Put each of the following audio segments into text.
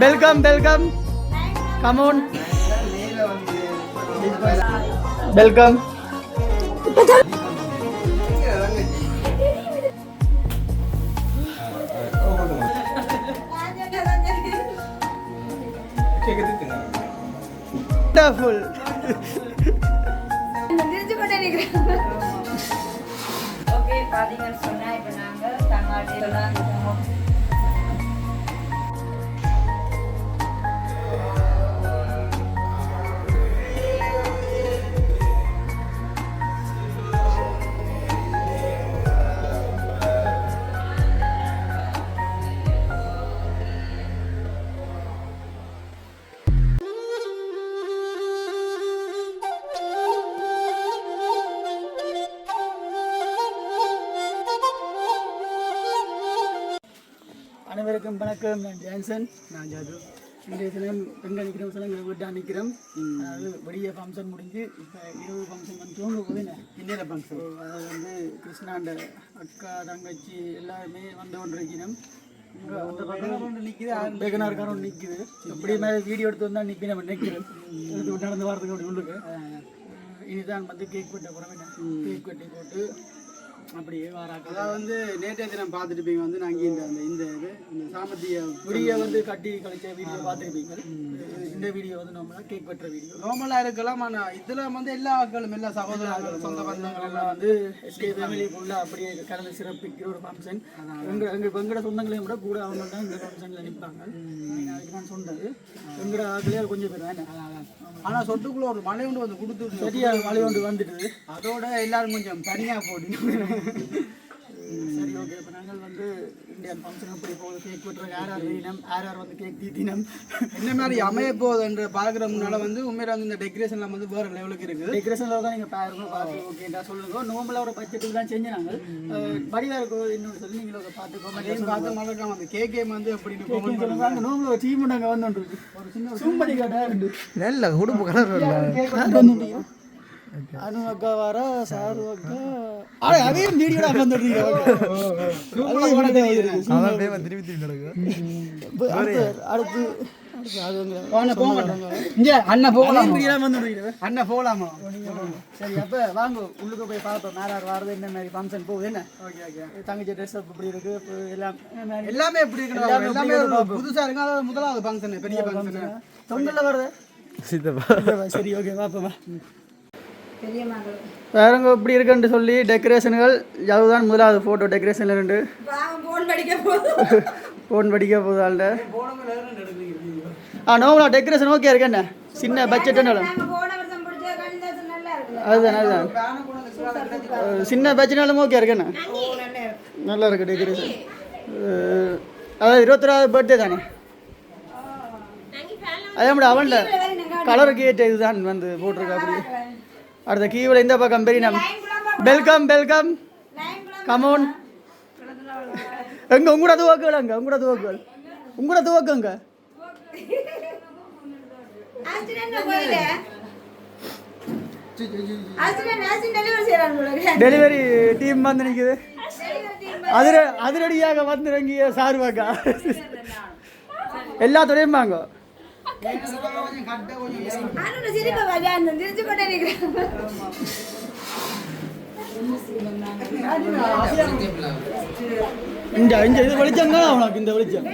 Welcome, welcome. Come on. Welcome. Wonderful. Okay, பாத்தீங்கன்னு சொன்னா இப்ப நாங்க தங்காடி அனைவருக்கும் வணக்கம். நான் ஜான்சன். நான் ஜாது. இன்றைய தினம் எங்கே நிற்கிறோம் சொல்ல எங்கள் வீட்டாக நிற்கிறோம். அதாவது வெளியே ஃபங்க்ஷன் முடிஞ்சு இப்போ இரவு ஃபங்க்ஷன் வந்து தூங்க போது இன்னொரு ஃபங்க்ஷன். அதாவது வந்து கிருஷ்ணாண்ட அக்கா தங்கச்சி எல்லாருமே வந்து கொண்டு இருக்கிறோம். அந்த பக்கம் நிற்கிது, பேகனாருக்காரன் நிற்கிது. இப்படி மேலே வீடியோ எடுத்து வந்தால் நிற்பி நம்ம நிற்கிறோம். எடுத்து நடந்து வரதுக்கு அப்படி உள்ளுக்கு இனிதான் வந்து கேக் வெட்ட போகிறோம். கேக் வெட்டி போட்டு அப்படியே வாராக்க. அதாவது வந்து நேற்றைய தினம் பார்த்துருப்பீங்க வந்து நாங்கள் இந்த இது இந்த சாமர்த்திய வீடியோ வந்து கட்டி கழிச்ச வீடியோ பார்த்துருப்பீங்க. இந்த வீடியோ வந்து நம்ம கேக் வெட்டுற வீடியோ நார்மலாக இருக்கலாம். ஆனால் இதில் வந்து எல்லா ஆட்களும் எல்லா சகோதரர்களும் சொந்த பந்தங்கள் எல்லாம் வந்து எஸ்கே ஃபேமிலிக்குள்ளே அப்படியே கலந்து சிறப்பிக்கிற ஒரு ஃபங்க்ஷன். எங்களோட சொந்தங்களையும் கூட அவங்க தான் இந்த ஃபங்க்ஷனில் நிற்பாங்க. அதுக்கு நான் சொன்னது எங்களோட ஆட்களே கொஞ்சம் பேர் வேணேன். ஆனால் சொட்டுக்குள்ளே ஒரு மழை ஒன்று வந்து கொடுத்து சரியாக மழை ஒன்று வந்துடுது. அதோட எல்லாரும் கொஞ்சம் தனியாக போட்டு சரி, ஓகே. இப்போ நாங்கள் வந்து இந்தியன் ஃபங்க்ஷன் அப்படி போகுது. கேக் வெட்டுற யார் வீணம், யார் வந்து கேக் தீட்டினம் என்ன மாதிரி அமைய போகுதுன்ற பார்க்குற முன்னால் வந்து உண்மையில வந்து இந்த டெக்கரேஷன்லாம் வந்து வேறு லெவலுக்கு இருக்குது. டெக்கரேஷனில் தான் நீங்கள் பாருங்க, பார்த்து ஓகேண்டா சொல்லுங்க. நோம்பலாக ஒரு பட்ஜெட்டுக்கு தான் செஞ்சு நாங்கள் வடிவாக இருக்கும் இன்னொன்று சொல்லி நீங்களும் பார்த்துக்கோங்க. பார்த்து மறக்காம அந்த கேக்கே வந்து அப்படின்னு சொல்லுவாங்க. அந்த நோம்பில் ஒரு டீம் நாங்கள் வந்துருக்கு. ஒரு சின்ன சூம் பண்ணி காட்டா நல்ல உடுப்பு கலர் அனு அக்கா வர சாரு அக்கா அதையும் வீடியோட வந்துடுறீங்க. அடுத்து அண்ணன் போகலாமா? சரி, அப்போ வாங்க உள்ளுக்கு போய் பார்ப்போம். மேலே வரது என்ன மாதிரி ஃபங்க்ஷன் போகுது. என்ன ஓகே ஓகே. தங்கச்சி ட்ரெஸ் அப் இப்படி இருக்கு எல்லாமே எப்படி இருக்கு? எல்லாமே புதுசாக இருக்கு. அதாவது முதலாவது ஃபங்க்ஷன், பெரிய ஃபங்க்ஷன் தொங்கல்ல வருது. சரி, ஓகே பார்ப்போமா. வேறங்க இப்படி இருக்குன்னு சொல்லி டெக்கரேஷனுகள் அதுதான் முதலாவது ஃபோட்டோ டெக்கரேஷன்ல இருந்து ஃபோன் படிக்க போதால நோம்பலா டெக்கரேஷன் ஓகே இருக்கு. என்ன சின்ன பட்ஜெட் அதுதான் அதுதான் சின்ன பட்ஜெட்னாலும் ஓகே இருக்கு. என்ன நல்லா இருக்கு டெக்கரேஷன். அதாவது 21வது பர்த்டே தானே. அதே மாதிரி அவன்ல கலர் கேட் இதுதான் வந்து போட்டிருக்கா. அப்படி அடுத்த கீவில் இந்த பக்கம் பெரிய நம்ம வெல்கம் வெல்கம் கமோன். எங்க உங்களோட துவக்குகள் அங்க உங்களோட துவக்குகள் உங்களோட துவக்குங்க. டெலிவரி டீம் வந்து நிற்குது. அதிரடியாக வந்துறங்கிய சார்பாக்கா எல்லாத்துடையும் வாங்க. இது வெளிச்சம் தான் உனக்கு. இந்த வெளிச்சம்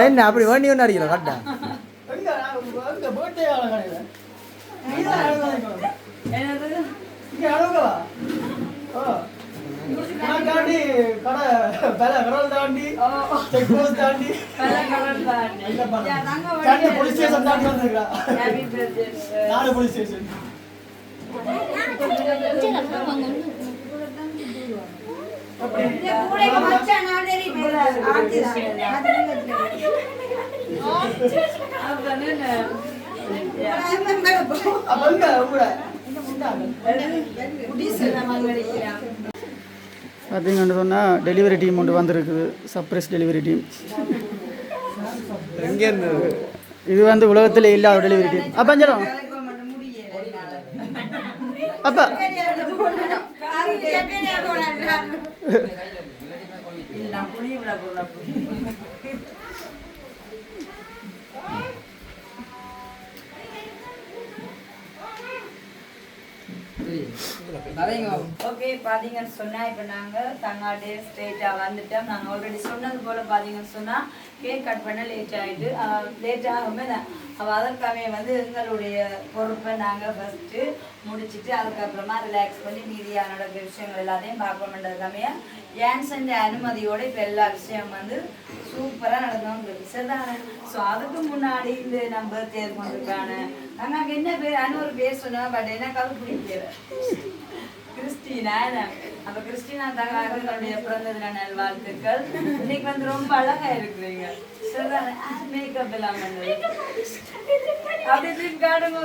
என்ன அப்படி வேண்டி ஒன்று அடிக்கலாம் கரெக்டா தாண்டி கடை கடல் தாண்டி செக் போஸ்ட் தாண்டி போலீஸ் ஸ்டேஷன் தாண்டி வந்துருக்கா. நாடு போலீஸ் ஸ்டேஷன். பார்த்தீங்கன்னு சொன்னால் டெலிவரி டீம் ஒன்று வந்திருக்குது. Surprise delivery team. எங்கேருந்து இது வந்து உலகத்தில் இல்லாத டெலிவரி டீம். அப்போ அஞ்சலம் அப்பா நான் புளிய விட போறேன். ஓகே பாத்தீங்கன்னு சொன்னா இப்ப நாங்க தங்காட்டே ஸ்ட்ரெயிட்டா வந்துட்டோம். நாங்க ஆல்ரெடி சொன்னது போல பாத்தீங்கன்னு சொன்னா கேக் கட் பண்ண லேட் ஆயிட்டு லேட் ஆகுமே அதற்காக வந்து எங்களுடைய பொறுப்பை நாங்க ஃபர்ஸ்ட் முடிச்சுட்டு அதுக்கப்புறமா ரிலாக்ஸ் பண்ணி மீதியா நடக்கிற விஷயங்கள் எல்லாத்தையும் பார்க்கணுன்றதுக்காமே ஏன்சன் அனுமதியோட இப்ப எல்லா விஷயம் வந்து சூப்பரா நடந்தோம் சரிதானே. ஸோ அதுக்கு முன்னாடி இந்த நம்ம தேர்வு கொண்டிருக்கான நாங்க என்ன பேர் அனு பேர் சொன்னோம். பட் எனக்கு அது பிடிக்கல. கிறிஸ்டினா அப்ப கிறிஸ்டினா தங்காக என்னுடைய பிறந்த தின நல்வாழ்த்துக்கள். இன்னைக்கு வந்து ரொம்ப அழகா இருக்கிறீங்க சரிதானே. மேக்கப் எல்லாம் பண்ணது அப்படி காடுங்க.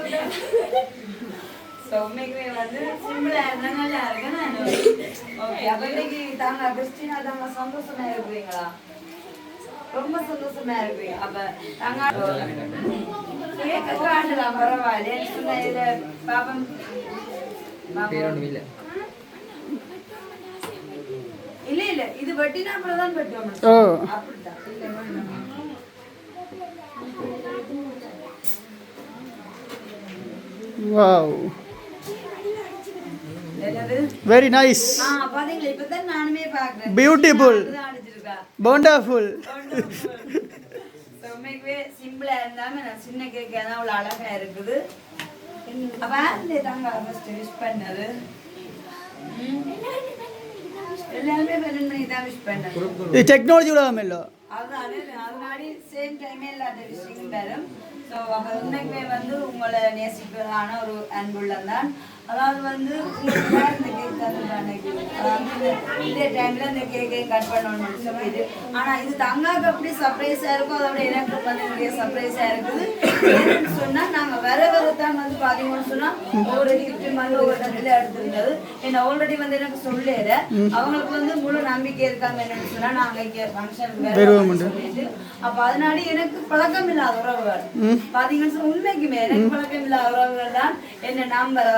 ஸோ உண்மைக்குமே வந்து சிம்பிளா இருந்தா நல்லா இருக்கு. நான் ஓகே அப்ப இன்னைக்கு தாங்க கிறிஸ்டினா தாங்க சந்தோஷமா இருக்கிறீங்களா? ரொம்ப சந்தோஷமா இருக்கு. அப்ப நாங்க கேக்க காட்டலாம் பரவாயில்ல சொன்ன இத பாப்பம் இல்ல இல்ல இது வெட்டினா அப்புறம் தான் வெட்டுவோம். அப்படிதான் வாவ் வெரி நைஸ் பாத்தீங்களா இப்பதான் நானுமே பாக்குறேன். Beautiful wonderful. உண்மைக்குமே சிம்பிளா இருந்தாம நான் சின்ன கேக் தான் அவ்வளவு அழகா இருக்குது. அப்ப அந்த தாங்க ஃபர்ஸ்ட் விஷ் பண்ணது எல்லாருமே பெருமை தான் விஷ் பண்ணது. இது டெக்னாலஜி உலகம் இல்ல அதனால சேம் டைமே இல்லாத விஷயம் தரும். ஸோ அப்போ உண்மைக்குமே வந்து உங்களை நேசிக்கிறதான ஒரு அன்புள்ளம் தான். அதாவது வந்து உங்களுக்கு இந்த கேக் தந்துட்டாங்க. இதே டைம்ல இந்த கேக்கையும் கட் பண்ணணும்னு சொல்லிட்டு ஆனால் இது தங்காக்கு அப்படி சர்ப்ரைஸாக இருக்கும். அதோட எனக்கு வந்து நிறைய சர்ப்ரைஸாக இருக்குது. ஏன்னு சொன்னால் நாங்கள் வர தான் வந்து பார்த்தீங்கன்னு சொன்னால் ஒரு கிஃப்ட் மாதிரி ஒரு இடத்துல எடுத்துருந்தது. என்ன ஆல்ரெடி வந்து எனக்கு சொல்லல. அவங்களுக்கு வந்து முழு நம்பிக்கை இருக்காங்க. என்னன்னு சொன்னால் நாங்கள் இங்கே ஃபங்க்ஷனுக்கு சொல்லிட்டு அப்போ அதனால எனக்கு பழக்கம் இல்லாத உறவுகள் பார்த்தீங்கன்னு உண்மைக்குமே எனக்கு பழக்கம் இல்லாத உறவுகள் தான் என்ன நம்பர்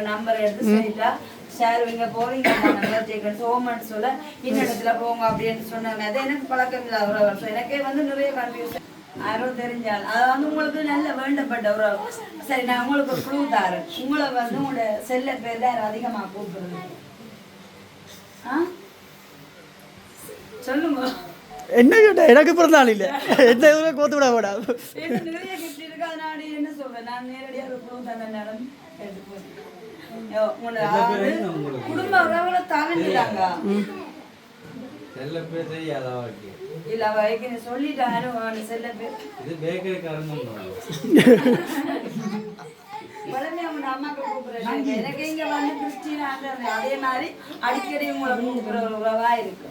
நம்பர் எடுத்து சொல்லிட்டா சார் இங்க போறீங்க ஹோம்னு சொல்ல இன்னிடத்துல போங்க அப்படின்னு சொன்னாங்க. அது எனக்கு பழக்கம் இல்லாத உறவு. எனக்கே வந்து நிறைய கன்ஃபியூஷன் யாரும் தெரிஞ்சால் அது வந்து உங்களுக்கு நல்ல வேண்டப்பட்ட உறவு. சரி நான் உங்களுக்கு ஒரு க்ளூ தரேன். உங்களை வந்து உங்களோட செல்ல பேர் தான் அதிகமாக கூப்பிடுறது சொல்லுங்க. என்ன கேட்ட எனக்கு பிறந்தாள் இல்ல எந்த ஊருக்கு கோத்து விட கூடாது. நிறைய கிஃப்ட் இருக்கு. அதனால என்ன சொல்றேன் நான் நேரடியாக ஒரு க்ளூ தந்த நேரம் குடும்ப உறவுகளை தாண்டிட்டாங்க. இல்ல அவருக்கு சொல்லிட்டாரு செல்ல பேர் அவங்க அம்மாக்கு கூப்பிடுறேன். எனக்கு இங்க வந்து கிறிஸ்டினா அதே மாதிரி அடிக்கடி உங்களை கூப்பிடுற ஒரு உறவா இருக்கு.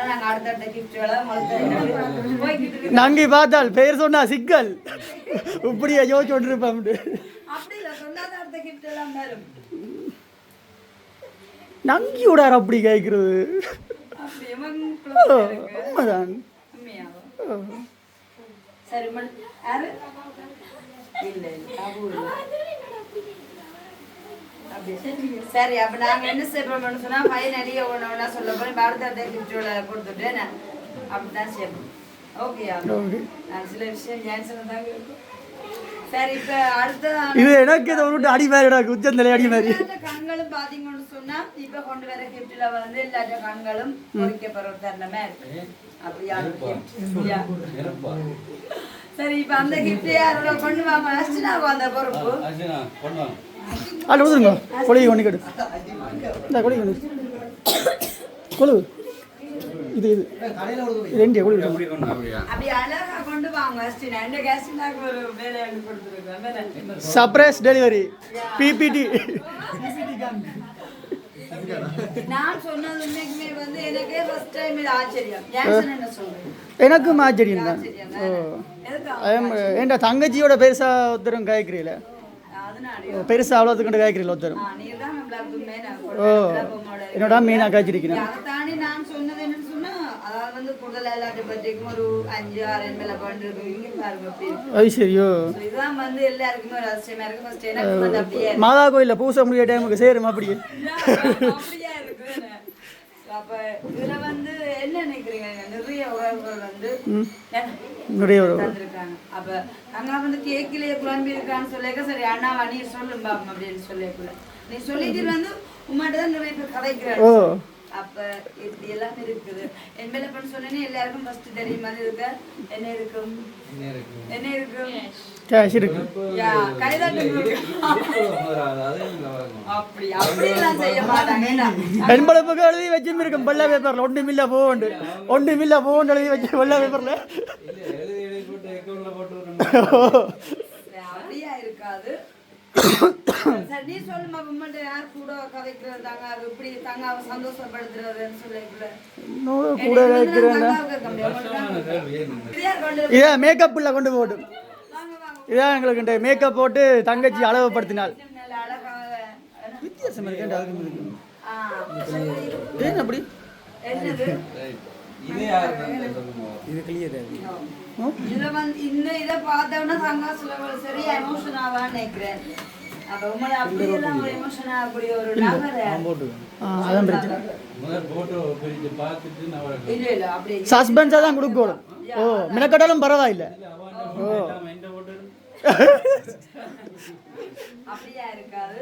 நாங்க அடுத்தடுத்த கிஃப்ட்களை போய்கிட்டு நாங்க பார்த்தால் பெயர் சொன்னா சிக்கல் இப்படியா யோசிச்சு கொண்டிருப்போம். அப்படி இல்ல சொல்லாத அடுத்த கிஃப்ட் எல்லாம் வரும். நங்கி விடாரு அப்படி கேட்கறது உண்மைதான். சரி யாரு சரி அப்ப நாங்க என்ன செய்யறோம்னு சொன்னா ஃபைனலி ஒண்ணா சொல்ல போறேன். அடுத்த கிஃப்டோட கொடுத்துட்டேன் அப்படிதான் செய்யணும். ஓகேயா நான் சில விஷயம் ஜான்சன் தாங்க இருக்கும். சரி இப்ப அடுத்த இது எனக்கு இதை ஒரு அடி மாதிரி உச்சந்தலை அடி மாதிரி கண்களும் பாத்தீங்கன்னு சொன்னா இப்ப கொண்டு வர கிஃப்ட்ல வந்து எல்லா கண்களும் பொறிக்கப்படுற தருணமா இருக்கு. அப்படியா சரி இப்ப அந்த கிஃப்ட் யாரோட கொண்டு வாங்க அர்ச்சனாவுக்கு அந்த பொறுப்பு அது விடுங்க. கொலை ஒன்று கெடு இந்த கொலை ஒன்று கொழு இது இது ரெண்டு கொலை அப்படி அழகா கொண்டு வாங்க அர்ச்சனா. இந்த கேஸ்டினாக்கு ஒரு வேலை கொடுத்துருக்கேன். சர்ப்ரைஸ் டெலிவரி பிபிடி. நான் சொன்னது உண்மைக்குமே வந்து எனக்கே ஃபர்ஸ்ட் டைம் இது ஆச்சரியம். ஜான்சன் என்ன சொல்றேன் எனக்கும் ஆச்சரியம் தான். ஏன்டா தங்கச்சியோட பெருசா ஒருத்தரும் காய்க்கிறீல பெருசா அவ்வளோத்துக்கு கொண்டு காய்க்கிறீல ஒருத்தரும். நீதான் ஓ என்னோட மீனா காய்ச்சிருக்கிறேன். அதை தாண்டி நான் சொன்னது என்னன்னு சொன்னா அதாவது அது வந்து கூடுதல் எல்லாத்து பற்றிக்கும் ஒரு 5-6 மேல பண்ணிருக்கு இங்க பாருங்க அப்படி அது சரியோ இதுதான் வந்து எல்லாருக்குமே ஒரு அதிசயமா இருக்கு ஃபர்ஸ்ட் எனக்கு வந்து அப்படியே மாதா கோயிலில் பூச முடிய டைமுக்கு சேரும் அப்படியே அப்படியே இருக்கு அப்ப இதுல வந்து என்ன நினைக்கிறீங்க நிறைய உறவுகள் வந்து நிறைய தந்திருக்காங்க அப்ப அங்க வந்து கேக்கிலேயே குழம்பி இருக்கான்னு சொல்லிக்க சரி அண்ணா நீ சொல்லும் பாப்போம் அப்படின்னு சொல்லக்குள்ள நீ சொல்லிட்டு வந்து உமாட்ட தான் நிறைய பேர் கதைக்கிறாங்க அப்ப இப்படி எல்லாம் இருக்குது என் மேல பண்ண சொன்னேன்னு எல்லாருக்கும் ஃபர்ஸ்ட் தெரியும் மாதிரி இருக்க என்ன இருக்கும் என்ன இருக்கும் கேஷ் இருக்கு அப்படி அப்படியெல்லாம் செய்ய மாட்டாங்க எண்பது பக்கம் எழுதி வச்சும் இருக்கும் வெள்ளை பேப்பர்ல ஒன்றுமில்ல போகண்டு எழுதி வச்சு வெள்ளை பேப்பர்ல அப்படியா இருக்காது நீ சொல்லுமா உம்மட்ட யார் கூட கதைக்கிறது தாங்க எப்படி தாங்க அவ சந்தோஷப்படுத்துறதுன்னு சொல்லிக்கல கூட இதான் மேக்கப் உள்ள கொண்டு போட்டு இதான் எங்களுக்கு மேக்கப் போட்டு தங்கச்சி அளவுப்படுத்தினாள் வித்தியாசம் இருக்கு ஏன் அப்படி இது கிளியர் இதுல வந்து இந்த இதை பார்த்தோம்னா சங்காசுல சரியா எமோஷன் ஆவான்னு நினைக்கிறேன் அப்ப உங்களை அப்படியெல்லாம் ஒரு எமோஷன் ஆகக்கூடிய ஒரு நகரை அதான் பிரச்சனை இல்ல இல்ல அப்படி சஸ்பென்ஸா தான் கொடுக்கணும் ஓ மினக்கட்டாலும் பரவாயில்ல ஓ அப்படியா இருக்காது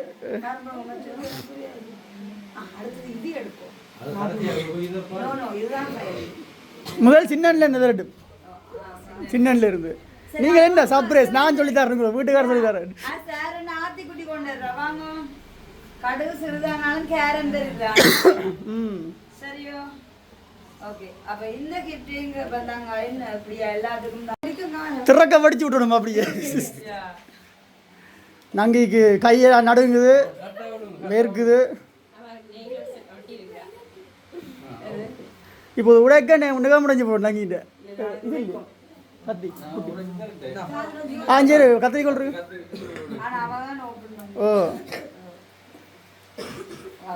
அடுத்தது இது எடுப்போம் இதுதான் முதல் சின்னன்ல இருந்து விரட்டும் சின்னன்ல இருந்து நீங்க என்ன சர்ப்ரைஸ் நான் சொல்லி தரேன் வீட்டுக்காரர் சொல்லி தரேன் ஆத்தி குட்டி கொண்டு வாங்க கடுகு சிறிதானாலும் கேரன் தெரியுதா சரியோ ஓகே அப்ப இந்த கிஃப்ட் எங்க வந்தாங்க என்ன அப்படியா எல்லாத்துக்கும் திறக்க வடிச்சு விட்டுடும் அப்படியே நங்கைக்கு கையை நடுங்குது வேர்க்குது இப்போ உடைக்க உண்டக முடிஞ்சு போடும் நங்கிட்ட கத்தி சரி கத்திரிக்கோள் இருக்கு ஓ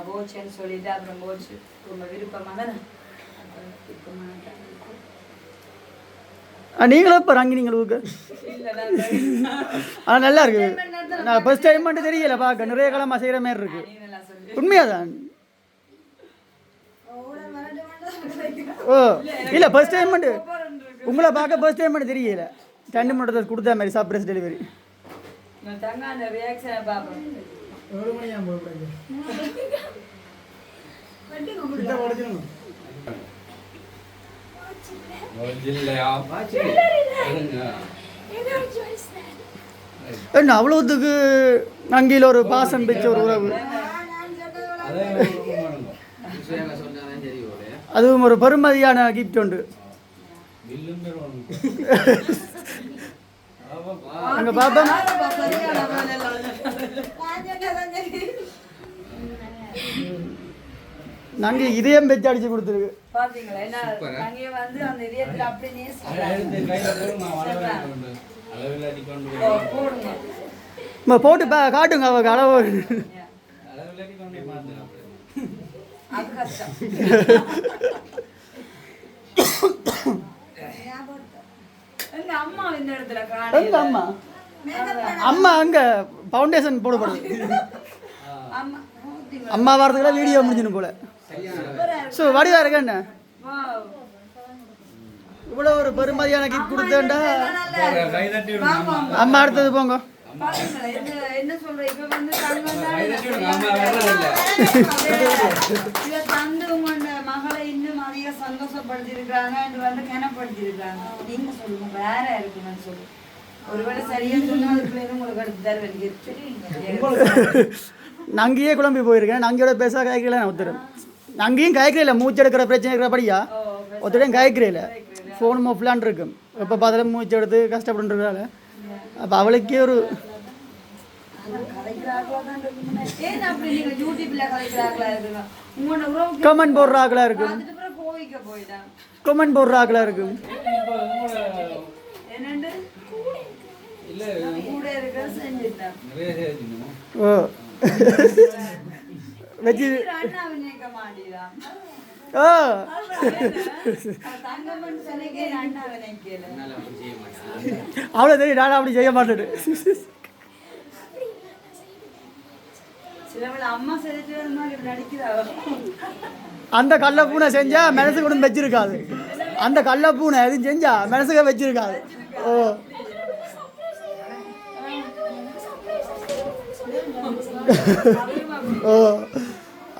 போச்சுன்னு சொல்லிட்டு அப்புறம் போச்சு ரொம்ப விருப்பமாக நீங்களும் இப்போ ரங்கி நீங்களுக்கு நல்லா இருக்கு நான் ஃபர்ஸ்ட் டைம் மட்டும் தெரியல பார்க்க நிறைய காலமாக செய்கிற மாதிரி இருக்கு உண்மையாதான் ஓ இல்லை ஃபர்ஸ்ட் டைம் மட்டும் உங்களை பார்க்க ஃபர்ஸ்ட் டைம் மட்டும் தெரியல 2 மணி கொடுத்தா மாதிரி சர்ப்ரைஸ் டெலிவரி என்ன அவ்வளோத்துக்கு நங்கியில் ஒரு பாசம் பிடிச்ச ஒரு உறவு அதுவும் ஒரு பெருமதியான கிஃப்ட் உண்டு அங்க பாப்பா நாங்க இதயம் பெச்சு அடிச்சு கொடுத்துருக்கு போட்டு காட்டுங்க அவங்க அளவு அம்மா அங்க ஃபவுண்டேஷன் போடப்படுது அம்மா வாரத்துக்குள்ள வீடியோ முடிஞ்சுன்னு போல ஸோ வடிவா இருக்க என்ன இவ்வளோ ஒரு பெருமதியான கிஃப்ட் கொடுத்தேன்டா அம்மா அடுத்தது போங்க என்ன சொல்ற இப்ப வந்து தந்து உங்களோட மகளை இன்னும் அதிக சந்தோஷப்படுத்தி இருக்காங்க வந்து கனப்படுத்தி இருக்காங்க நீங்க சொல்லுங்க வேற இருக்குன்னு சொல்லு ஒருவேளை சரியா சொன்னதுக்குள்ள உங்களுக்கு அடுத்து தருவேன் நங்கியே குழம்பி போயிருக்கேன் நங்கியோட பேச காய்க்கல நான் ஒத்துறேன் நங்கியும் காய்க்கிறேன் மூச்சு எடுக்கிற பிரச்சனை இருக்கிறபடியா ஒருத்தரையும் காய்க்கிறேன் ஃபோன் மொஃப்லான் இருக்கும் எப்போ பார்த்தாலும் மூச்சு எடுத்து கஷ்டப்படுறதுனால அப்போ அவளுக்கே ஒரு கமெண்ட் போடுறாங்களா இருக்கும் கமெண்ட் போடுறாங்களா இருக்கும் ஓ வச்சு ஓ தங்கம்னு சொன்னீங்க அண்ணாவை நினைக்கல அவ்வளோ தெரியும் நானும் அப்படி செய்ய மாட்டேன் சிலவள அம்மா செஞ்சுட்டு மாதிரி நடிக்கிறா அந்த கடல பூனை செஞ்சா மனசுக்கு ஒன்றும் வச்சிருக்காது அந்த கடல பூனை எதுவும் செஞ்சா மனசுக்கு வச்சிருக்காது ஓ ஓ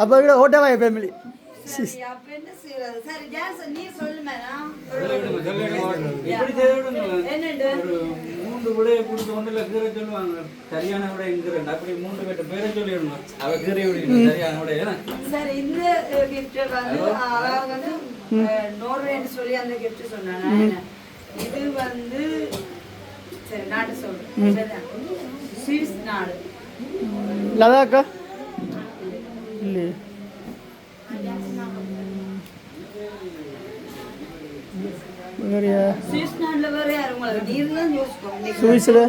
அப்போ கூட ஓட்டவாய ஃபேமிலி சரி அப்ப என்ன செய்யறது சரி ஜான்சன் நீ சொல்லு மேடம் என்னண்டு மூன்று விடையை கொடுத்து ஒன்றுல கீரை சொல்லுவாங்க சரியான விடை இங்கிறேன் அப்படி மூன்று பேட்ட பேரை சொல்லிடணும் அவ கீரை விட சரியான விடை ஏன்னா சரி இந்த gift வந்து அதாவது வந்து நோர்வேன்னு சொல்லி அந்த gift சொன்னானே இது வந்து சரி நாடு சொல்றேன் சரிதான் ஸ்வீஸ் நாடு லதாக்கா இல்லை ஸ்வீஸ் நாடுல வேற யாரும் உங்களுக்கு நீர் தான் யோசிப்போம் சுவிஸ்ல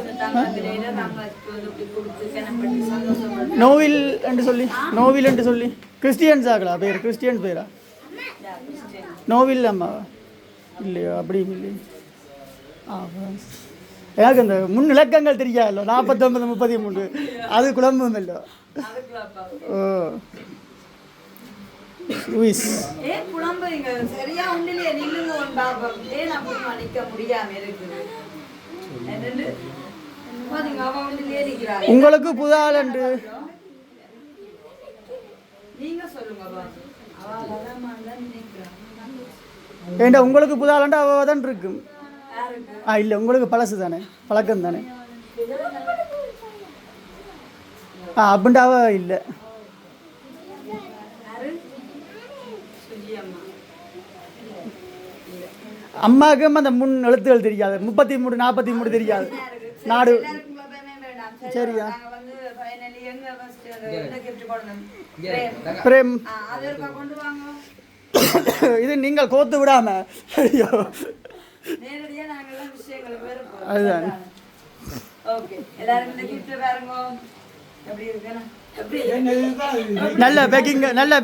கொடுத்து கனப்பட்டு சந்தோஷப்பட்டு நோவில் என்று சொல்லி நோவில் என்று சொல்லி கிறிஸ்டியன்ஸ் ஆகலா பேர் கிறிஸ்டியன் பேரா நோவில் அம்மாவா இல்லையோ அப்படியும் இல்லையோ எனக்கு இந்த முன் இலக்கங்கள் தெரியாதല്ലോ 49 33 அது குழம்பும் இல்லை ஓ சுவிஸ் ஏன் புலம்புறீங்க சரியா ஒண்ணுலயே நில்லுங்க ஒரு பாப்பம் ஏன் அப்படி நிக்க முடியாம இருக்குது என்னண்டு பாத்தீங்க அவ ஒண்ணுலயே நிக்கிறாள் உங்களுக்கு புதால் என்று நீங்க சொல்லுங்க பாத்து அவ வரமாட்டா நினைக்கிறான் ஏண்டா உங்களுக்கு புதாலண்டா அவ தான் இருக்கும் யாருக்கு இல்லை உங்களுக்கு பழசு தானே பழக்கம் தானே அப்படின்டாவ இல்லை யாரு சுஜி அம்மா அம்மாவுக்கும் அந்த முன் எழுத்துகள் தெரியாது 33 43 தெரியாது நாடு எல்லாருக்கும் பாப்பமே வேண்டாம் சரியா நாங்க வந்து ஃபைனலி எங்க ஃபர்ஸ்ட் இந்த gift கொண்டு பிரேம் அதற்கா கொண்டு வாங்க இது நீங்கள் கோத்து விடாம ஐயோ நேரடியா நாங்க எல்லாம் விஷயங்களுக்கு வேற போறோம் அதுதான். ஓகே எல்லாரும் இந்த gift பாருங்க எப்படி இருக்குன்னா எப்படி நல்ல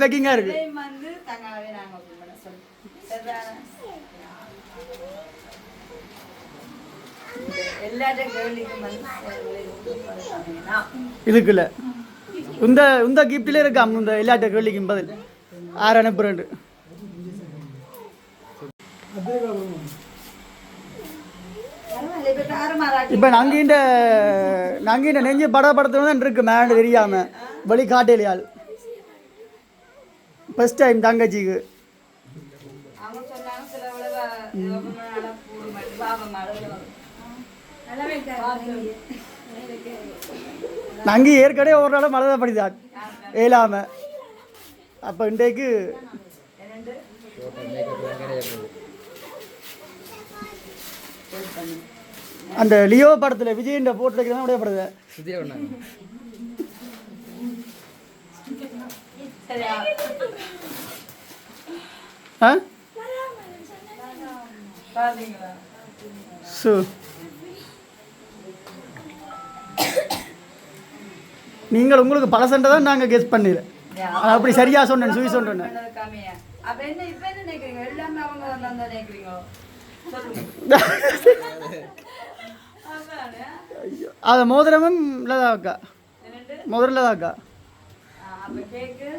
பேக்கிங்கா இருக்கு இதையும் வந்து தங்காவே நாங்க open பண்ண சொல்றோம் சரிதானே எல்லாட்ட கேள்விக்கும் வந்து இதுக்குள்ள இந்த கிஃப்ட்ல இருக்கா இந்த எல்லாட்ட கேள்விக்கும் பதில் 6 அனுப்புறேன் பரவாயில்ல இப்ப தாறுமாறாக்கி இப்போ நாங்கள் நெஞ்சு படப்படுத்தணும் தான் இருக்கு மேண்டு தெரியாம வழி காட்டலையாள் ஃபர்ஸ்ட் டைம் தங்கச்சிக்கு அவங்க சொன்னாங்க சில விட கூடு மட்டும் பாபம் நாங்கள் ஏற்கனவே ஒரு நாள் மழை தான் படிதான் ஏலாம அப்போ இன்றைக்கு அந்த லியோ படத்தில் விஜயின் போட்டு வைக்கிறதா உடைய படுது சரியா ஆ பாத்தீங்களா ஸோ நீங்கள் உங்களுக்கு பழசண்டை தான் நாங்கள் கெஸ் பண்ணல அப்படி சரியா சொன்னேன் சுவி சொன்னேன் கம்மியா அப்ப என்ன இப்ப என்ன நினைக்கிறீங்க எல்லாமே அவங்க வந்தா நினைக்கிறீங்க அது மோதிரமும் இல்லதாக்கா முதல்லதாக்கா அப்ப கேக்கு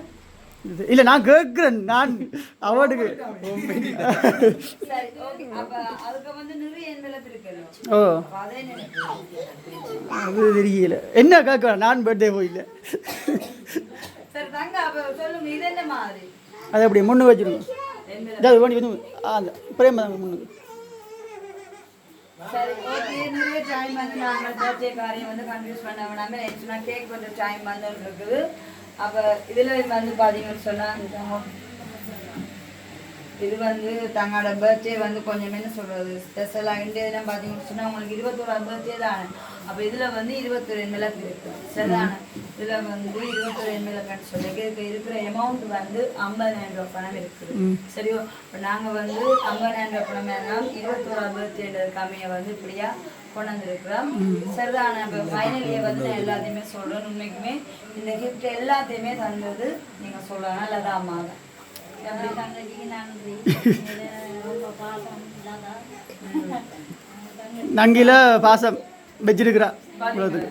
இல்லை நான் கேட்குறேன் நான் அவார்டுக்கு சரி ஓகே அப்ப அதுக்கு வந்து நிறைய என்வெலப் இருக்குல்ல ஓ அதே நினைக்கிறேன் அது தெரியல என்ன கேட்க நான் பர்த்டே போயில சரி தங்க அப்ப சொல்லுங்க இது என்ன மாதிரி அது அப்படி முன்னு வச்சிருங்க envelope. இது பண்ணி வந்து அந்த பிரேம தாங்க முன்னுக்கு சரி ஓகே நிறைய டைம் வந்து நாங்கள் பர்த்டே காரியம் வந்து கன்ஃபியூஸ் பண்ண வேணாமல் ஆக்சுவலா கேக் பண்ணுற டைம் வந்து இருக்குது அப்போ இதில் வந்து பார்த்தீங்கன்னு சொன்னால் இது வந்து தங்களோட பர்த்டே வந்து கொஞ்சம் என்ன சொல்கிறது ஸ்பெஷலாக இந்தியா பார்த்தீங்கன்னு சொன்னால் உங்களுக்கு 21ஆம் பர்த்டே தானே அப்போ இதில் வந்து 21 என்வெலப் இருக்குது சரிதானே இதில் வந்து 21 என்வெலப்னு சொல்லி இருக்கிற அமௌண்ட் வந்து 50,000 ரூபாய் பணம் இருக்குது சரியோ இப்போ நாங்கள் வந்து 50,000 ரூபாய் பணம் வேணாம் 21ஆம் பர்த்டேன்றது கம்மியை வந்து இப்படியா கொண்டு வந்துருக்குறோம் சரிதானே இப்போ ஃபைனலியை வந்து நான் எல்லாத்தையுமே சொல்கிறேன் உண்மைக்குமே இந்த கிஃப்ட் எல்லாத்தையுமே தந்தது நீங்கள் சொல்லலாம் நல்லதா அம்மா தான் அப்படி தங்கச்சிக்கு நன்றி ரொம்ப பாசம் இல்லாதா நங்கில பாசம் வச்சிருக்கிறா இவ்வளோத்துக்கு.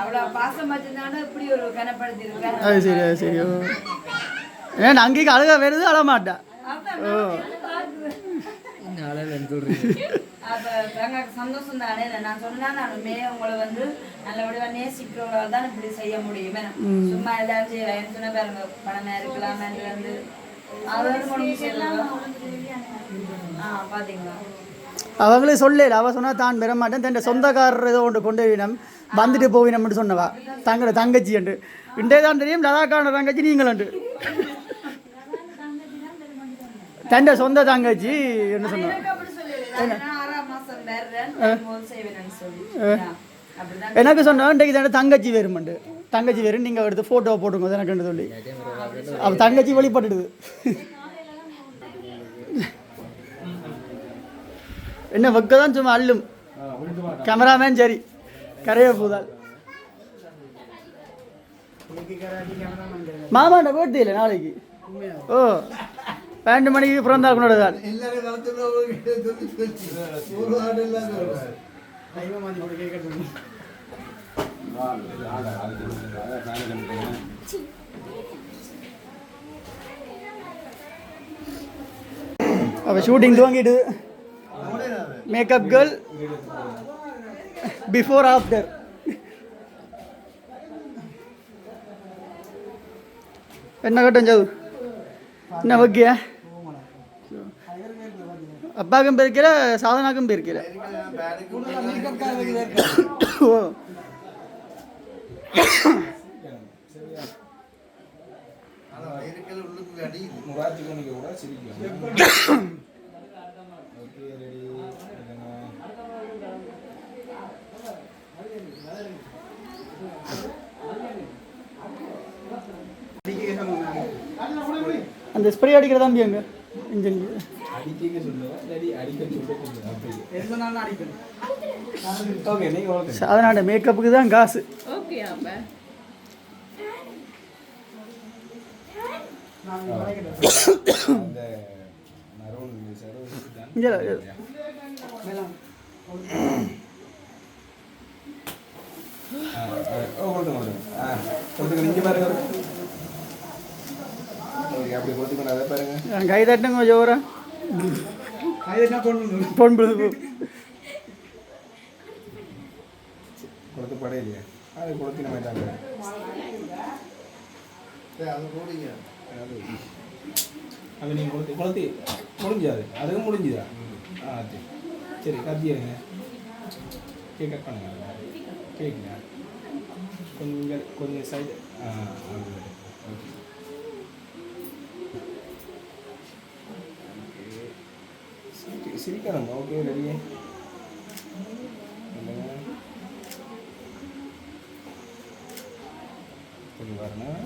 அவ்வளவு பாசம் வச்சிருந்தாலும் இப்படி ஒரு கனப்படுத்தி இருக்காரு. அது சரி அது சரி. ஓ ஏன்னா நங்கிக்கு அழகா வருது அழமாட்டா. ஓ அப்ப எனக்கு சந்தோஷம் தானே. நான் சொன்னா நானுமே உங்களை வந்து நல்லபடியா நேசிக்கிறவங்களால தான் இப்படி செய்ய முடியும். சும்மா எல்லாரும் செய்யலாம் சொன்னா பாருங்க பணமா இருக்கலாம் வந்து பாத்தீங்களா அவங்களே சொல்லல. அவ சொன்னா தான் பெற மாட்டேன் தன் சொந்தக்காரர் ஏதோ ஒன்று கொண்டு போயினம் வந்துட்டு போவினம்னு சொன்னவா தங்களோட தங்கச்சி என்று. இன்றே தான் தெரியும் லதாக்கான தங்கச்சி நீங்களண்டு தண்ட சொந்த தங்கச்சி என்ன சொன்ன. எனக்கு சொன்ன இன்றைக்கு தானே தங்கச்சி வேறுமண்டு தங்கச்சி வேறு நீங்கள் எடுத்து ஃபோட்டோ போட்டுங்க எனக்குன்னு சொல்லி அவள் தங்கச்சி வெளிப்பட்டுடுது. என்ன வைக்க தான் சும்மா அள்ளும் கேமராமேன் சரி கரைய போதால். மாமாண்ட பர்த்டே இல்லை நாளைக்கு. ஓ 12 மணிக்கு பிறந்தாள் கொண்டாடு தான். அப்போ ஷூட்டிங் துவங்கிட்டு மேக்கப் கேர்ள் பிஃபோர் ஆஃப்டர். என்ன கட்டம் ஜவு என்ன ஓகே. அப்பாவுக்கும் போயிருக்கிற சாதனாக்கும் போயிருக்கிற. ஓ அந்த ஸ்ப்ரே அடிக்கிற தம்பி அங்கே இன்ஜினுக்கு சாதனாட மேக்கப்புக்கு தான் காசு. கை தட்டுங்க ஜோரா பொண்ணு கொடுத்து படையிலையா அது கொடுத்து நம்ம அது நீங்கள் கொடுத்து கொடுத்து முடிஞ்சாது அதுவும் முடிஞ்சுதா. சரி கத்திடுங்க கேக் கட் பண்ணுங்க கேக்குங்க கொஞ்சம் கொஞ்சம் சைடு ஓகே சிரிக்கணும். ஓகே ரெடி கொஞ்சம் வரணும்.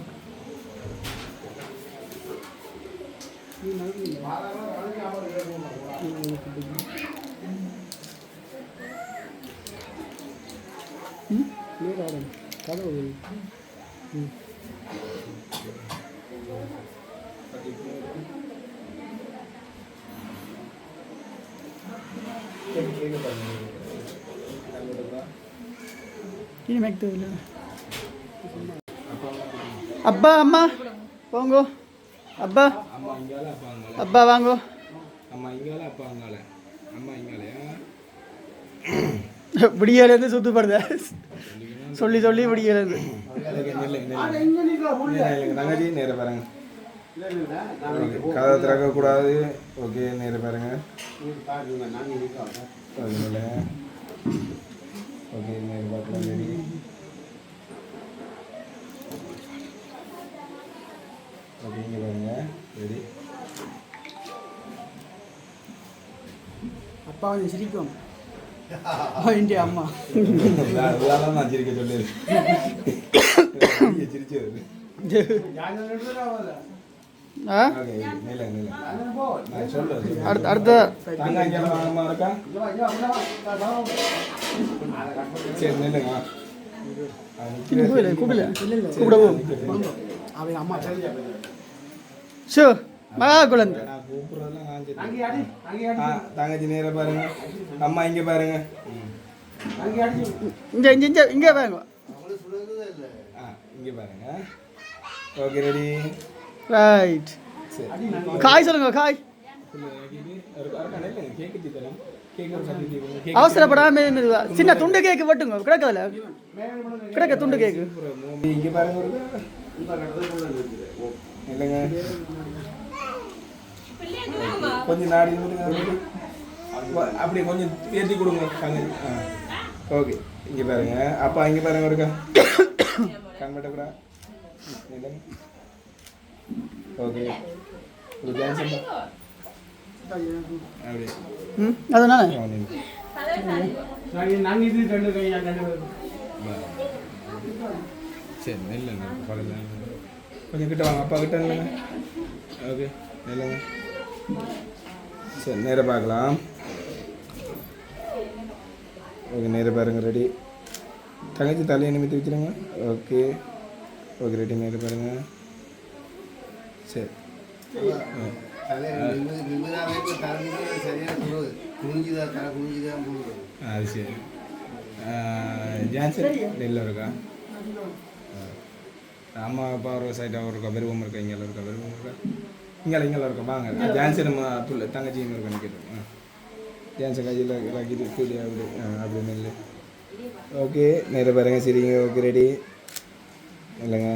அப்பா அம்மா போங்கோ. அப்பா அம்மா இங்கால அப்பா அங்கால அப்பா வாங்கோ. அம்மா இங்கால அப்பா அங்கால அம்மா இங்காலையா விடியலேருந்து சுத்துப்படுத சொல்லி சொல்லி விடியலேருந்து தங்கச்சி நேர பாருங்க. கதை திறக்கக்கூடாது. ஓகே நேர பாருங்க. ஓகே நேர பார்க்கலாம். ரெடி ஓகே இங்கே பாருங்க. ரெடி அப்பா கொஞ்சம் சிரிக்கும். இந்தியா அம்மா நான் சிரிக்க சொல்லி சிரிச்சு அடுத்த இருக்கா சரி நில்லுங்க. கூப்பிடல கூப்பிடவும் ஷோ மகா குழந்தை நான் கூப்பிடுறதெல்லாம் தங்கச்சி நேர பாருங்க, அம்மா இங்க பாருங்க. இங்கே இங்கே இங்கே இங்கே வாங்க. இங்க பாருங்க. Okay ready. ரைட். காய் சொல்லுங்க காய். அவசரப்படாம சின்ன துண்டு கேக்கு வெட்டுங்க. கிடக்கல கிடக்க துண்டு கேக்கு. இங்க பாருங்க. இல்லைங்க கொஞ்சம் நாடி அப்படி கொஞ்சம் ஏற்றி கொடுங்க தங்கச்சி. ஓகே இங்கே பாருங்க. அப்பா இங்கே பாருங்க இருக்கா கண்பட்டக்கூடா. ஓகே ஒரு கேன்சல் அப்படி அதனால சரி நெல்லுங்க பக்கத்தில் கொஞ்சம் கிட்ட வாங்க. அப்பா கிட்ட இல்லைங்க. ஓகே நெல்லுங்க. சரி நேராக பார்க்கலாம். ஓகே நேராக பாருங்க. ரெடி. தங்கச்சி தலையை நிமித்தி வச்சுருங்க. Okay okay ready. நேராக பாருங்க. சரி அது சரி. ஜான்சன் நெல்லில் இருக்கா? அம்மா அப்பா ஒரு சைட்டாக இருக்கா? விருப்பம் இருக்கா? இங்கே இருக்கா? விருப்பம் இருக்கா? இங்கே இருக்கா? வாங்க. ஜான்சன் துள்ள தங்கச்சியும் இருக்கா நிற்கிட்டு. ஜான்சன் கையில் இறக்கிட்டு கூடி அப்படி அப்படி நெல். ஓகே நேராக பாருங்க. சரிங்க. Okay ready. இல்லைங்க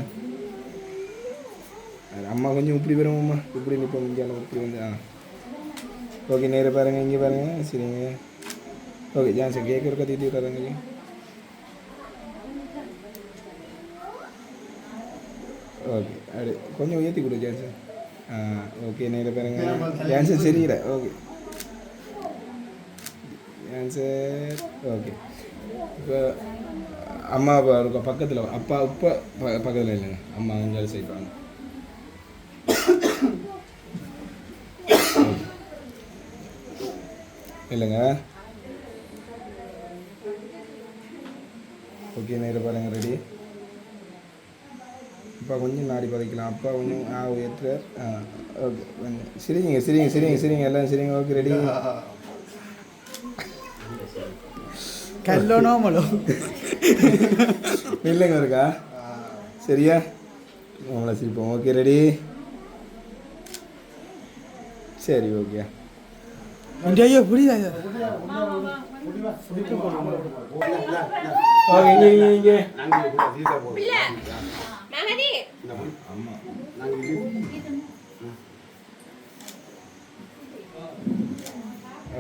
அம்மா கொஞ்சம் இப்படி வருவோம்மா. இப்படி நிற்போம். இங்கே இப்படி வந்து ஓகே நேராக பாருங்கள். இங்கே பாருங்கள். சரிங்க. ஓகே ஜான்சன் கேக் இருக்கா? தீட்டி விட்டாருங்க. ஓகே அப்படி கொஞ்சம் உயர்த்தி கொடு ஜான்சன். ஓகே நேராக பாருங்கள். ஜான்சன் சரியில்லை. Okay Johnson okay. இப்போ அம்மா அப்பா இருக்கா பக்கத்தில்? அப்பா இப்போ பக்கத்தில் இல்லைங்க. அம்மா அங்கே செய்வாங்க. இல்லைங்க. ஓகே நேராக பாருங்க. ரெடி. அப்பா கொஞ்சம் நாடி பதைக்கலாம். அப்பா கொஞ்சம் உயர்த்துறார். ஓகே கொஞ்சம் சரிங்க சரிங்க சரிங்க சரிங்க எல்லாம் சரிங்க. Okay ready. கல்லோனோ மலோ இல்லைங்க இருக்கா? சரியா உங்களை சிரிப்போம். Okay ready. சரி ஓகே. ஐயோ புரியுதா? ஓகே இங்கே இங்கே அம்மா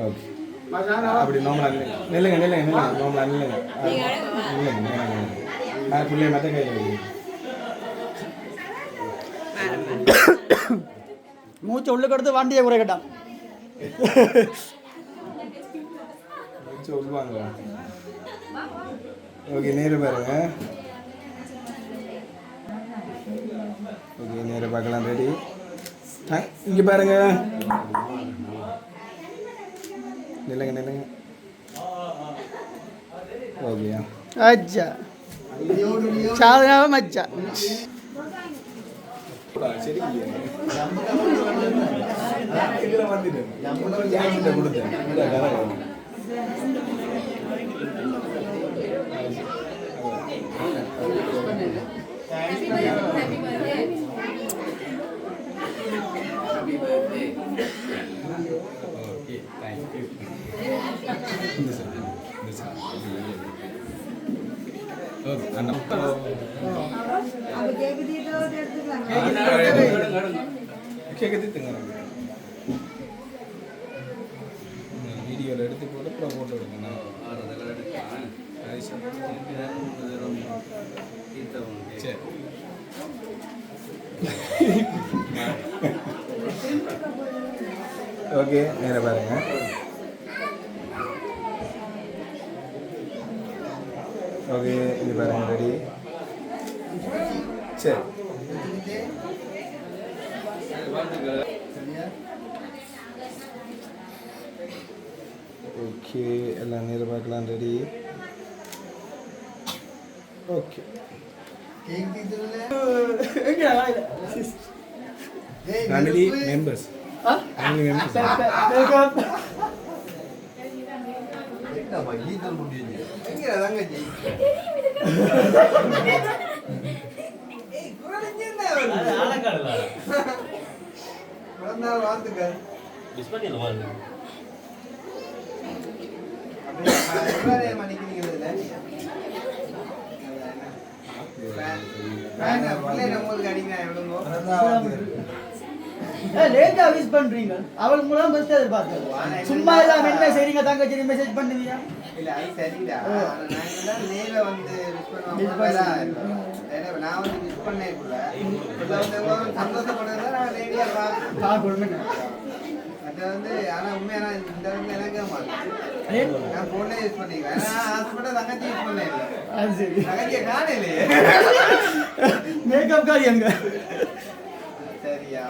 ஓகே அப்படி நோம்பலா நில்லுங்க நில்லுங்க நில்லுங்க. நோம்பலா நில்லுங்க. இல்லைங்க நான் பிள்ளைய மற்ற கையில் மூச்சை உள்ள கொடுத்து வண்டியை குறை கேட்டான். சொல்லுவாங்க. ஓகே நேராக பாருங்க. ஓகே நேராக பார்க்கலாம். ரெடி. இங்கே பாருங்க. நில்லுங்க நில்லுங்க. ஓகேயா அச்சா சாதனாவ மச்சா. சரி இதில் வந்துட்டு ஜாக்கெட்டை கொடுத்தேன். Okay thank you. இந்த சார் ஓகே அண்ணா கேட்க தீத்துங்க. வீடியோவில் எடுத்து போட்டு அப்புறம் ஃபோட்டோ எடுக்கணும். சரி ஓகே நேராக பாருங்க. ஓகே இது பாருங்க. ரெடி. சரி ஓகே எல்லாம் நேராக பார்க்கலாம். ரெடி. ஓகே ஃபேமிலி மெம்பர்ஸ் ஆ? ஃபேமிலி மெம்பர்ஸ் மேக்கப் லேட்டா விஷ் பண்றீங்க அவள் மூலம் பெஸ்ட் எதிர்பார்த்தேன் சும்மா எல்லாம் என்ன செய்றீங்க தங்கச்சி மெசேஜ் பண்ணுவீங்க இல்ல அது சரிடா நான் நேர்ல வந்து மிஸ் பண்ணுவேன் நான் வந்து மிஸ் பண்ணேக்குள்ள சந்தோஷப்படுறத நான் நேரடியா கொடுங்க அது வந்து ஆனா உண்மையான இந்த வந்து எனக்கு மாட்டேன் நான் போன்ல யூஸ் பண்ணிக்கிறேன் நான் ஆசைப்பட்ட தங்கச்சி யூஸ் பண்ணேன் அது சரி தங்கச்சியை காணலையே மேக்கப் கார் எங்க சரியா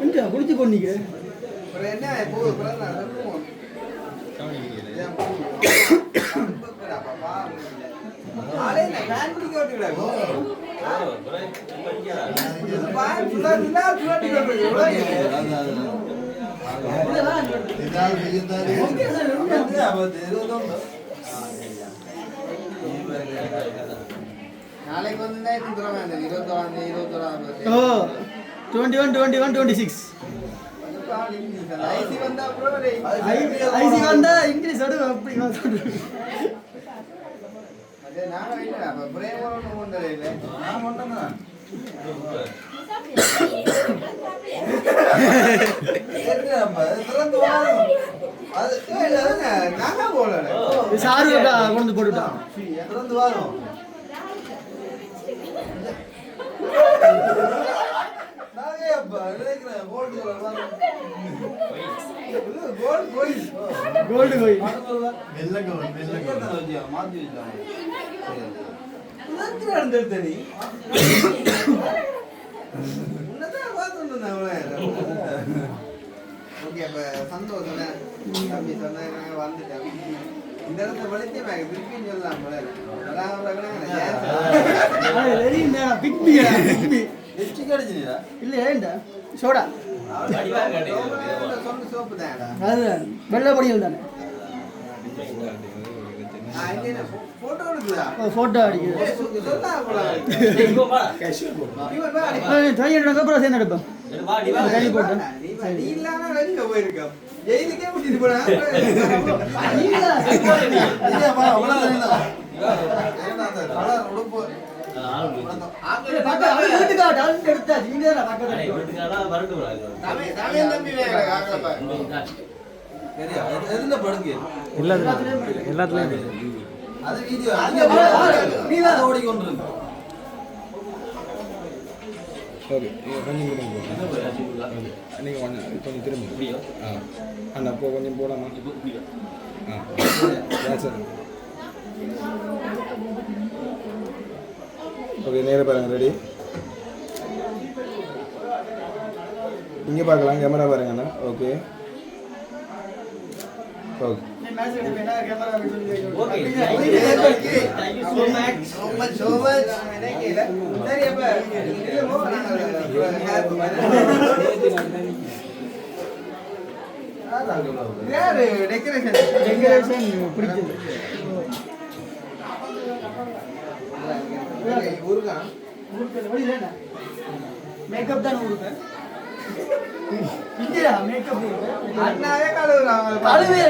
எங்க குடிச்சு கொண்டீங்க அப்புறம் என்ன பூ பிறந்த சொல்லுவோம் நாளைக்கு வந்து 21 ஐசி வந்தா இங்கிலீஷ் அடு அப்படி சாரு கொண்டு போட்டுட்டான் கோல்டு கோயில் சந்தோஷம் தம்பி சொன்னாங்க வந்துட்டேன் இந்த இடத்துல வலித்தே திருப்பின்னு சொல்லலாம் இல்ல ஏண்டா சோடா சொந்த சோப்பு தான் அது வெள்ளப்படிகள் தானே போட்டோ எடுக்குதா போட்டோ அடிக்குது அப்புறம் சேர்ந்து எடுப்போம் தனி போட்டோம் நீ இல்லாம வெளியில போயிருக்க ஜெயிலுக்கே கூட்டிட்டு போனா எல்லாத்துலயும் அது வீடியோ ஓடிக்கொண்டிருக்கு ஓகே கொஞ்சம் நீங்கள் கொஞ்சம் திரும்ப ஆ அண்ணா அப்போ கொஞ்சம் போடாமா ஆ சார் ஓகே நேராக பாருங்க ரெடி இங்கே பார்க்கலாம் கேமரா பாருங்கண்ணா ஓகே ஓகே டெக்கரேஷன் பிடிச்சது மேக்கப் தான் ஊருக்கு மேக்கப் கழுவே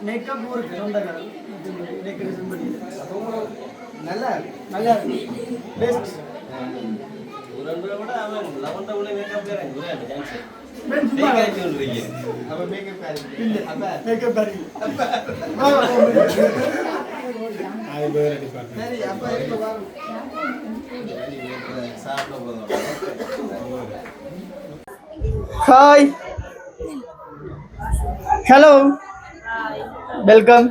மேக்கப் ஊருக்கு சொந்த டெக்கரேஷன் பண்ணி நல்லா நல்லா பெஸ்ட் மேக்கப் பாரு அது வேறு டிபார்ட்மெண்ட் சரி அப்ப இப்ப பாருங்க ஹாய் ஹலோ வெல்கம்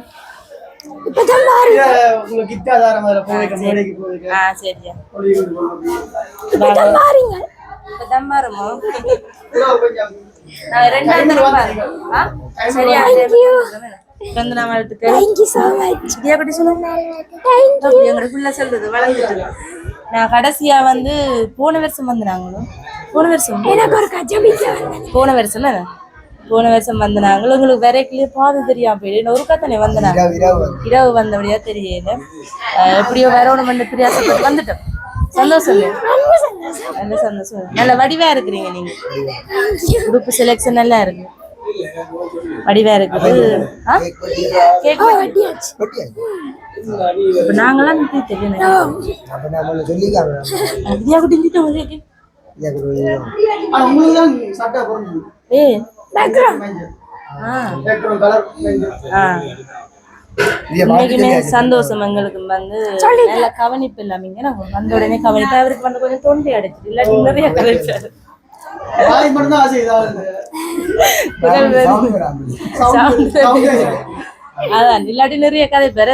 உங்களுக்கு கிட்ட ஆதாரம் அதில் போயிருக்க மேடைக்கு போயிருக்க சரியா கொஞ்சம் ரெண்டாவது சரியா பிறந்த நாள் வாழ்த்துக்கள். Thank you so much. தியா குட்டி சொல்லுங்க. தேங்க்யூ. எங்களோட புள்ள சொல்றது வளர்ந்துட்டு. நான் கடைசியா வந்து போன வருஷம் வந்தாங்களோ. போன வருஷம் எனக்கு ஒரு கஜபிச்ச வந்தேன். போன வருஷம் வந்தாங்க. உங்களுக்கு வெரைட்டிலே பாது தெரியாம போயிடு. ஒரு கத்தனை வந்தாங்க. இரவு வந்தபடியா தெரியல. எப்படியோ வரணும் பண்ண பிரியாசப்பட்டு வந்துட்டோம். சந்தோஷம். நல்ல சந்தோஷம். நல்ல வடிவா இருக்கிறீங்க நீங்க. உடுப்பு செலெக்ஷன் நல்லா இருக்கு. வடிவா இருக்குது. இப்ப நாங்கெல்லாம் தெரியும். இன்னைக்குமே சந்தோஷம் எங்களுக்கு வந்து நல்ல கவனிப்பு இல்லாமீங்க. நாங்க வந்த உடனே கவனிப்பு அவருக்கு வந்து கொஞ்சம் தொண்டை அடைச்சிட்டு இல்லாட்டி நிறைய கவனிச்சாரு. அதான் இல்லாட்டி நிறைய கதை பேர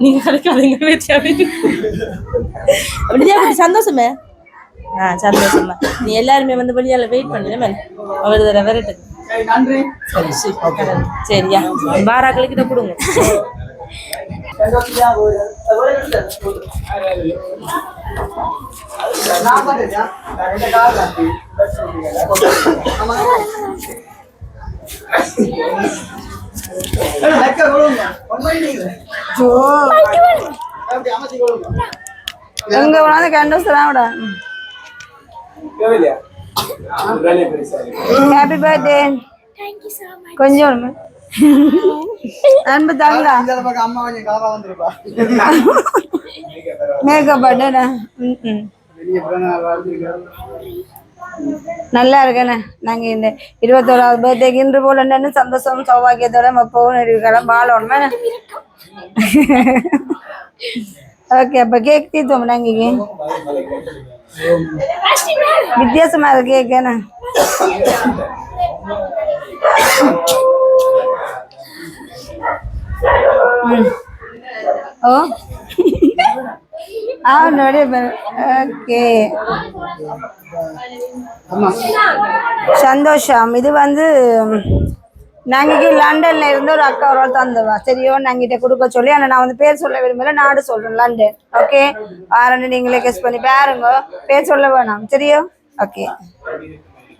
நீங்க கிடைக்காதீங்க. சந்தோஷமே. சந்தோஷமா நீ எல்லாருமே வந்து வெளியால வெயிட் பண்ணுங்க. அவர் வரட்டு. சரியா பாராக்களுக்கிட்ட கொடுங்க. எங்க உணவு கண்டோஸ்டா. Happy birthday. Thank you so much. கொஞ்சம் அன்பு தாங்க. அம்மா கொஞ்சம் கலரா வந்திருப்பா. மேக்கப் பண்ணேனா. நல்லா இருக்கேண்ணே. நாங்க இந்த 21வது பர்த்டேக்கு இன்று போல என்னன்னு சந்தோஷம் சௌபாகியத்தோட எப்பவும் இருக்கிறோம். வாழணுமே. ஓகே அப்ப கேக் தீர்த்தோம். நாங்க வித்தியாசமா இருக்கு கேக்குண்ணே. ஓ ஓகே சந்தோஷம். இது வந்து நாங்க லண்டன்ல இருந்து ஒரு அக்கா ஒரு தந்துவா. சரியோ நாங்கிட்ட கொடுக்க சொல்லி. ஆனா நான் வந்து பேர் சொல்ல விரும்பல. நாடு சொல்றேன் லண்டன். ஓகே ஆரண்டு நீங்களே கெஸ் பண்ணி பாருங்க. பேர் சொல்ல வேணாம். சரியோ ஓகே.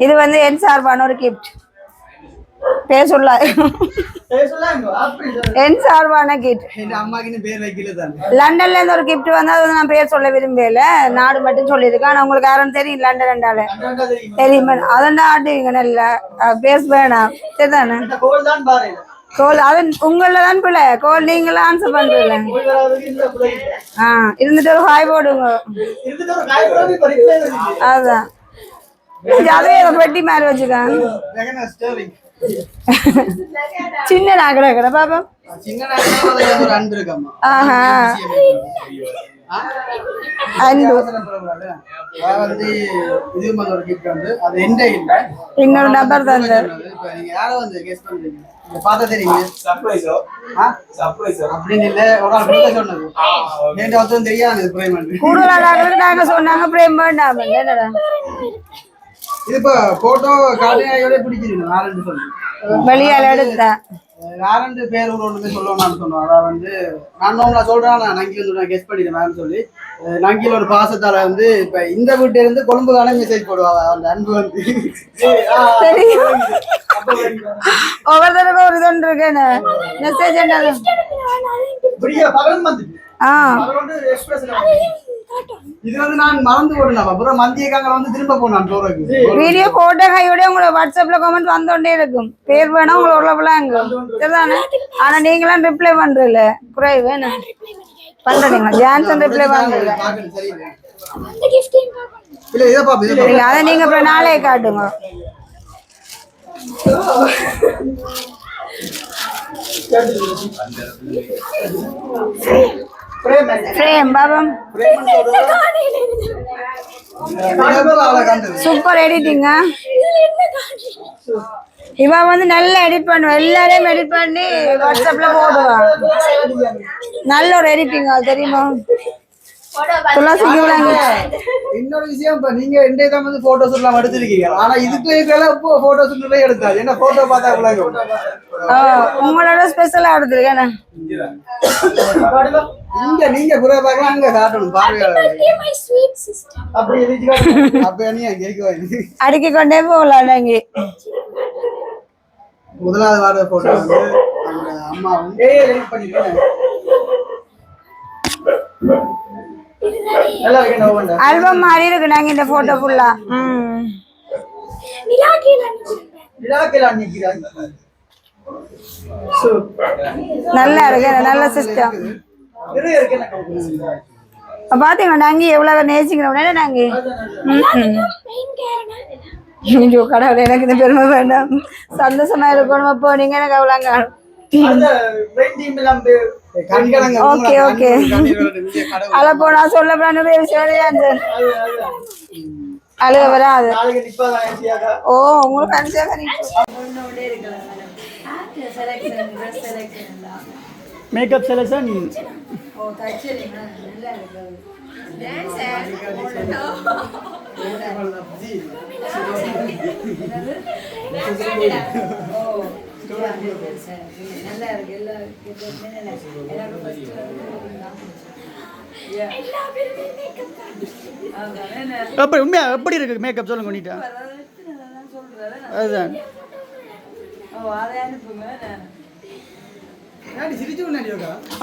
இது வந்து என் சார்பான ஒரு கிஃப்ட். பேர் சொல்ல என் சார்பான கிஃப்ட். லண்டன்ல இருந்து ஒரு கிஃப்ட் வந்து அது நான் பேர் சொல்ல விரும்பல. நாடு மட்டும் சொல்லியிருக்கேன். ஆனா உங்களுக்கு யாரும் தெரியும் லண்டன் தெரியுமா? அதான் ஆட்டுவீங்க நல்லா. பேச வேணாம். சரிதானே? கோல் அது உங்களதான் பிள்ளை. கோல் நீங்களும் ஆன்சர் பண்றீங்க. இருந்துட்டு ஒரு ஹாய் போடுங்க. அதான் அதே பெட்டி மாதிரி வச்சுக்காங்க. சின்ன நாகட கடை பாப்பா. ஆஹா இன்னொரு நம்பர் தான். கூடுதலாக சொன்னாங்க பிரேம் வேண்டாம். வெளியால எடுத்தா யாரண்டு பேர் ஒன்றுமே சொல்லணும்னு சொன்னோம். அதான் வந்து நான் சொல்றேன். நான் நங்கில கெஸ்ட் பண்ணிடுறேன் சொல்லி நங்கில ஒரு பாசத்தால வந்து இப்ப இந்த வீட்டுல இருந்து கொழும்புக்கான மெசேஜ் போடுவாங்க. அந்த அன்பு வந்து ஒவ்வொருத்தருக்கும் ஒரு இது இருக்கேன்னு மெசேஜ் என்ன பகல் வந்து இது வந்து நான் மறந்து போட்டேன். அப்புறம் மந்தியக்காங்க வந்து திரும்ப போனான் சொல்றதுக்கு. வீடியோ போட்டோ கையோட உங்களை வாட்ஸ்அப்ல கமெண்ட் வந்தோண்டே இருக்கும். பேர் வேணா உங்களை உள்ளப்பலாம் சரிதானே? ஆனா நீங்களாம் ரிப்ளை பண்றீல குறைவு என்ன பண்றீங்களா? ஜான்சன் ரிப்ளை பண்றீங்க. அதை நீங்க அப்புறம் நாளே காட்டுங்க. பிரேம் பாபம் சூப்பர் எடிட்டிங்க. இவ வந்து நல்லா எடிட் பண்ணுவான். எல்லாரையும் எடிட் பண்ணி வாட்ஸ்அப்ல போடுவான். நல்ல ஒரு எடிட்டிங் தெரியுமா? துளசிக்கு இன்னொரு விஷயம் இப்ப நீங்க இன்றைய தான் வந்து போட்டோஸ் எல்லாம் எடுத்திருக்கீங்க ஆனா இதுக்கு எல்லாம் இப்போ போட்டோஸ் நிறைய எடுத்தாது என்ன போட்டோ பார்த்தா உங்களோட ஸ்பெஷலா எடுத்துருக்கேன் இங்க நீங்க புற பார்க்கலாம் அங்க காட்டணும் பார்வையாளர் அப்படி எதிர்த்து அப்ப நீ கேட்குவாங்க அடுக்கி கொண்டே போகலாம் நாங்க முதலாவது வார போட்டோ வந்து அந்த அம்மாவும் லிங்க் பண்ணிட்டேன் நல்லா இருக்கு ஆல்பம் மாதிரி இருக்கு நாங்க இந்த போட்டோ ஃபுல்லா நல்லா இருக்கு நல்ல சிஸ்டம் பாத்தீங்களா நாங்க எவ்வளவு நேசிக்கிறோம் நாங்க ஐயோ கடவுளே எனக்கு இந்த பெருமை வேண்டாம் சந்தோஷமா இருக்கணும் அப்போ நீங்க எனக்கு அவ்வளோங்க ஓகே ஓகே அல போனா சொல்ல போனா நிறைய விஷயம் அழுக வராது ஓ உங்களுக்கு மேக்கப் செலக்ஷன் எப்படி உண்மையா எப்படி இருக்கு மேக்கப் சொல்லுங்க பண்ணிட்டா அதுதான்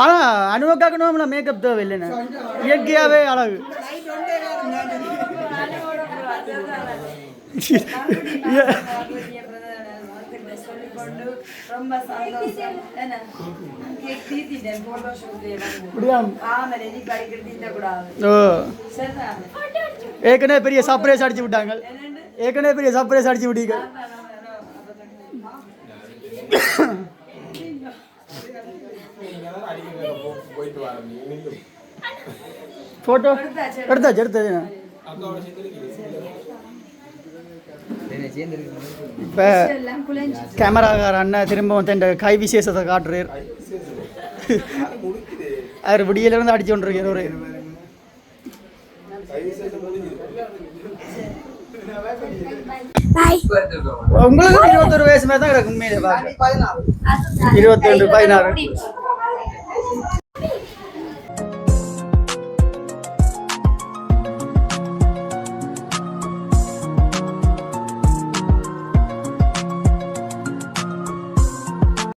ஆனா அனுபவக்காக்கணும் மேக்கப் தேவை இல்லைண்ணே இயற்கையாவே அழகு ஏற்கனவே பெரிய சர்ப்ரைஸ் அடிச்சு விட்டாங்க விட்டீங்க போட்டோ எடுத்தாச்சு இப்போ கேமராக்கார அண்ணன் திரும்ப இந்த கை விசேஷத்தை காட்டுறார் அவர் விடியிலிருந்து அடிச்சு கொண்டிருக்கார் ஒரு உங்களுக்கு 21 வயசு மாதிரி தான் கிடக்கு உண்மையிலே 22 16